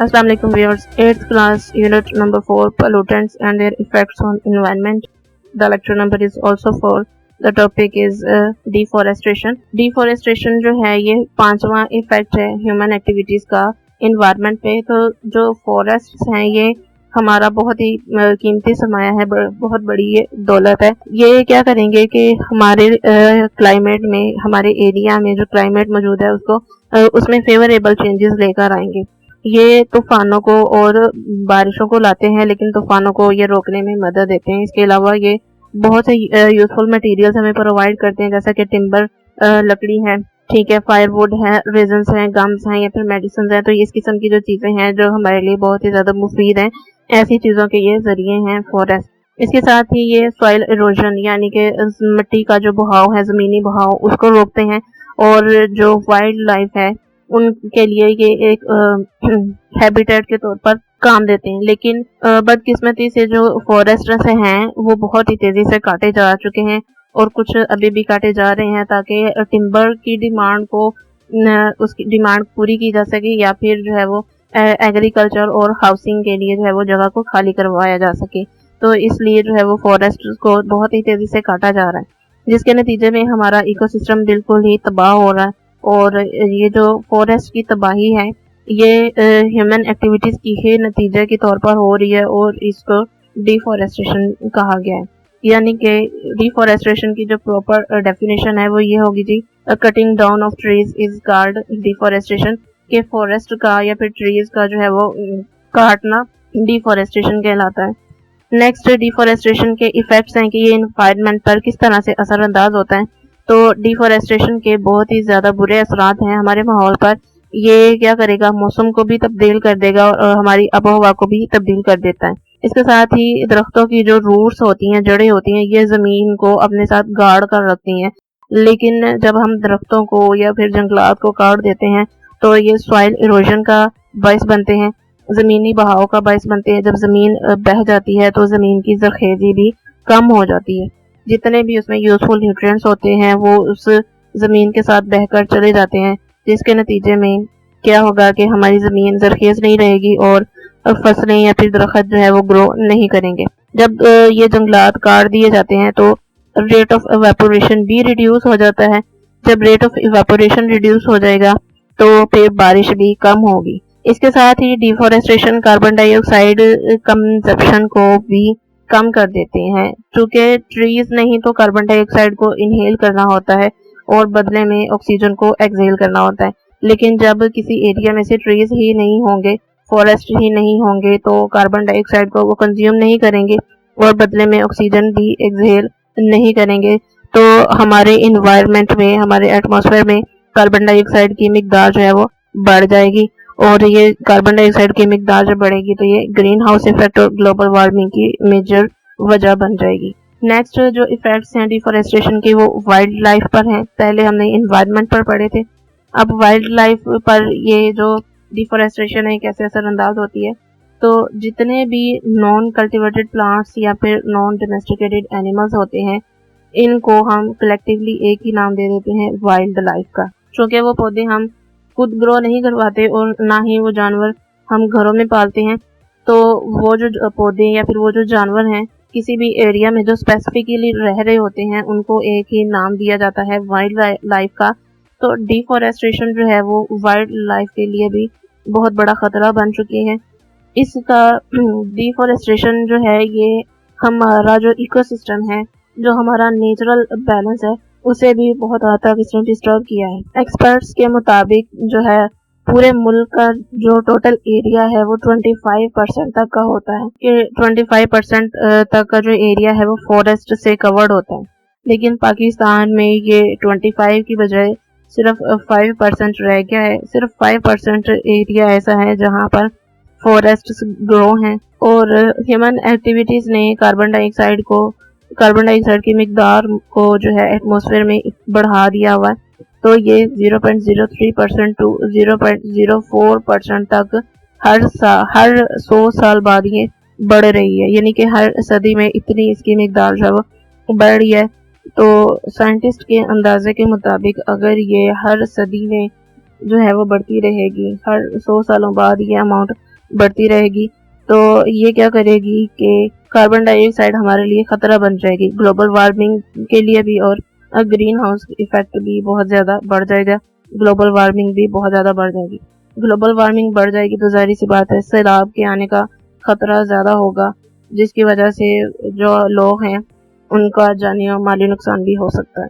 Assalamu alaikum viewers. 8th class unit number 4 pollutants and their effects on environment. The lecture number is also 4. The topic is deforestation. Deforestation जो है ये 5वां effect है human activities का environment पे। तो जो फॉरेस्ट्स हैं ये हमारा बहुत ही कीमती सरमाया है, बहुत बड़ी ये दौलत है। ये क्या करेंगे कि हमारे क्लाइमेट में, हमारे एरिया में जो क्लाइमेट मौजूद है उसमें फेवरेबल चेंजेस लेकर आएंगे। ये तूफानों को और बारिशों को लाते हैं, लेकिन तूफानों को ये रोकने में मदद देते हैं। इसके अलावा ये बहुत से यूजफुल मटेरियल्स हमें प्रोवाइड करते हैं, जैसा कि टिम्बर लकड़ी है, ठीक है, फायरवुड है, रेजन्स हैं, गम्स हैं या फिर मेडिसिन हैं। तो इस किस्म की जो चीज़ें हैं जो हमारे लिए बहुत ही ज़्यादा मुफीद हैं, ऐसी चीज़ों के ये जरिए हैं फॉरेस्ट। इसके साथ ही ये सॉइल इरोजन यानी कि मिट्टी का जो बहाव है, ज़मीनी बहाव, उसको रोकते हैं। और जो वाइल्ड लाइफ है उनके लिए ये एक हैबिटेट के तौर पर काम देते हैं। लेकिन बदकिस्मती से जो फॉरेस्ट हैं वो बहुत ही तेजी से काटे जा चुके हैं और कुछ अभी भी काटे जा रहे हैं, ताकि टिम्बर की डिमांड को उसकी डिमांड पूरी की जा सके या फिर जो है वो एग्रीकल्चर और हाउसिंग के लिए जो है वो जगह को खाली करवाया जा सके। तो इसलिए जो है वो फॉरेस्ट को बहुत ही तेजी से काटा जा रहा है, जिसके नतीजे में हमारा इकोसिस्टम बिल्कुल ही तबाह हो रहा है। और ये जो फॉरेस्ट की तबाही है ये ह्यूमन एक्टिविटीज की ही नतीजे के तौर पर हो रही है और इसको डिफॉरेस्टेशन कहा गया है। यानी कि डिफॉरेस्टेशन की जो प्रॉपर डेफिनेशन है वो ये होगी जी, cutting down of trees is called deforestation. के फॉरेस्ट का या फिर ट्रीज का जो है वो काटना डिफॉरेस्टेशन कहलाता है। नेक्स्ट, डिफॉरेस्टेशन के इफेक्ट्स हैं कि ये एनवायरनमेंट पर किस तरह से असरअंदाज होता है। तो डिफॉरेस्टेशन के बहुत ही ज़्यादा बुरे असरात हैं हमारे माहौल पर। ये क्या करेगा, मौसम को भी तब्दील कर देगा और हमारी आबोहवा को भी तब्दील कर देता है। इसके साथ ही दरख्तों की जो रूट्स होती हैं, जड़ें होती हैं, ये ज़मीन को अपने साथ गाड़ कर रखती हैं। लेकिन जब हम दरख्तों को या फिर जंगलात को काट देते हैं तो ये सॉइल इरोजन का बायस बनते हैं, ज़मीनी बहाव का बायस बनते हैं। जब ज़मीन बह जाती है तो ज़मीन की ज़रखेज़ी भी कम हो जाती है। जितने भी उसमें यूजफुल न्यूट्रिएंट्स होते हैं वो उस ज़मीन के साथ बहकर चले जाते हैं, जिसके नतीजे में क्या होगा कि हमारी ज़मीन ज़रखेज़ नहीं रहेगी और फसलें या फिर दरख्त जो है वो ग्रो नहीं करेंगे। जब ये जंगलात काट दिए जाते हैं तो रेट ऑफ इवेपोरेशन भी रिड्यूस हो जाता है। जब रेट ऑफ इवेपोरेशन रिड्यूस हो जाएगा तो फिर बारिश भी कम होगी। इसके साथ ही डिफॉरेस्टेशन कार्बन डाइऑक्साइड कंजप्शन को भी कम कर देते हैं, क्योंकि ट्रीज नहीं तो कार्बन डाइऑक्साइड को इनहेल करना होता है और बदले में ऑक्सीजन को एक्सहेल करना होता है। लेकिन जब किसी एरिया में से ट्रीज ही नहीं होंगे, फॉरेस्ट ही नहीं होंगे, तो कार्बन डाइऑक्साइड को वो कंज्यूम नहीं करेंगे और बदले में ऑक्सीजन भी एक्सहेल नहीं करेंगे। तो हमारे इन्वायरमेंट में, हमारे एटमॉस्फेयर में कार्बन डाइऑक्साइड की मिकदार जो है वो बढ़ जाएगी और ये कार्बन डाइऑक्साइड की मिकदार जब बढ़ेगी तो ये ग्रीन हाउस इफेक्ट और ग्लोबल वार्मिंग की मेजर वजह बन जाएगी। नेक्स्ट जो इफेक्ट्स हैं डिफॉरेस्टेशन के वो वाइल्ड लाइफ पर हैं। पहले हमने इन्वायरमेंट पर पढ़े थे, अब वाइल्ड लाइफ पर ये जो डिफॉरेस्टेशन है कैसे असरअंदाज होती है। तो जितने भी नॉन कल्टिवेटेड प्लांट्स या फिर नॉन डोमेस्टिकेटेड एनिमल्स होते हैं, इनको हम कलेक्टिवली एक ही नाम दे देते हैं वाइल्ड लाइफ का, क्योंकि वो पौधे हम खुद ग्रो नहीं करवाते और ना ही वो जानवर हम घरों में पालते हैं। तो वो जो पौधे या फिर वो जो जानवर हैं किसी भी एरिया में जो स्पेसिफिकली रह रहे होते हैं उनको एक ही नाम दिया जाता है वाइल्ड लाइफ का। तो डिफॉरेस्टेशन जो है वो वाइल्ड लाइफ के लिए भी बहुत बड़ा खतरा बन चुकी है। इसका डिफॉरेस्टेशन जो है ये हमारा जो इकोसिस्टम है, जो हमारा नेचुरल बैलेंस है, उसे भी बहुत हद तक इसने डिस्टर्ब किया है। एक्सपर्ट्स के मुताबिक जो है पूरे मुल्क का जो टोटल एरिया है वो 25% तक का होता है, कि 25% तक का जो एरिया है वो फॉरेस्ट से कवर्ड होता है। लेकिन पाकिस्तान में ये 25 की बजाय सिर्फ 5% रह गया है। सिर्फ 5% एरिया ऐसा है जहाँ पर फॉरेस्ट ग्रो हैं और ह्यूमन एक्टिविटीज़ ने कार्बन डाइऑक्साइड की मिकदार को जो है एटमॉस्फेयर में बढ़ा दिया हुआ है। तो ये 0.03% टू 0.04% तक हर 100 साल बाद ये बढ़ रही है, यानी कि हर सदी में इतनी इसकी मिकदार जो है वो बढ़ रही है। तो साइंटिस्ट के अंदाजे के मुताबिक अगर ये हर सदी में जो है वो बढ़ती रहेगी, हर 100 सालों बाद ये अमाउंट بڑھتی رہے گی تو یہ کیا کرے گی کہ کاربن ڈائی آکسائڈ ہمارے لیے خطرہ بن جائے گی، گلوبل وارمنگ کے لیے بھی، اور گرین ہاؤس ایفیکٹ بھی بہت زیادہ بڑھ جائے گا، گلوبل وارمنگ بھی بہت زیادہ بڑھ جائے گی۔ گلوبل وارمنگ بڑھ جائے گی تو ظاہر سی بات ہے سیلاب کے آنے کا خطرہ زیادہ ہوگا، جس کی وجہ سے جو لوگ ہیں ان کا جانی اور مالی نقصان بھی ہو سکتا ہے۔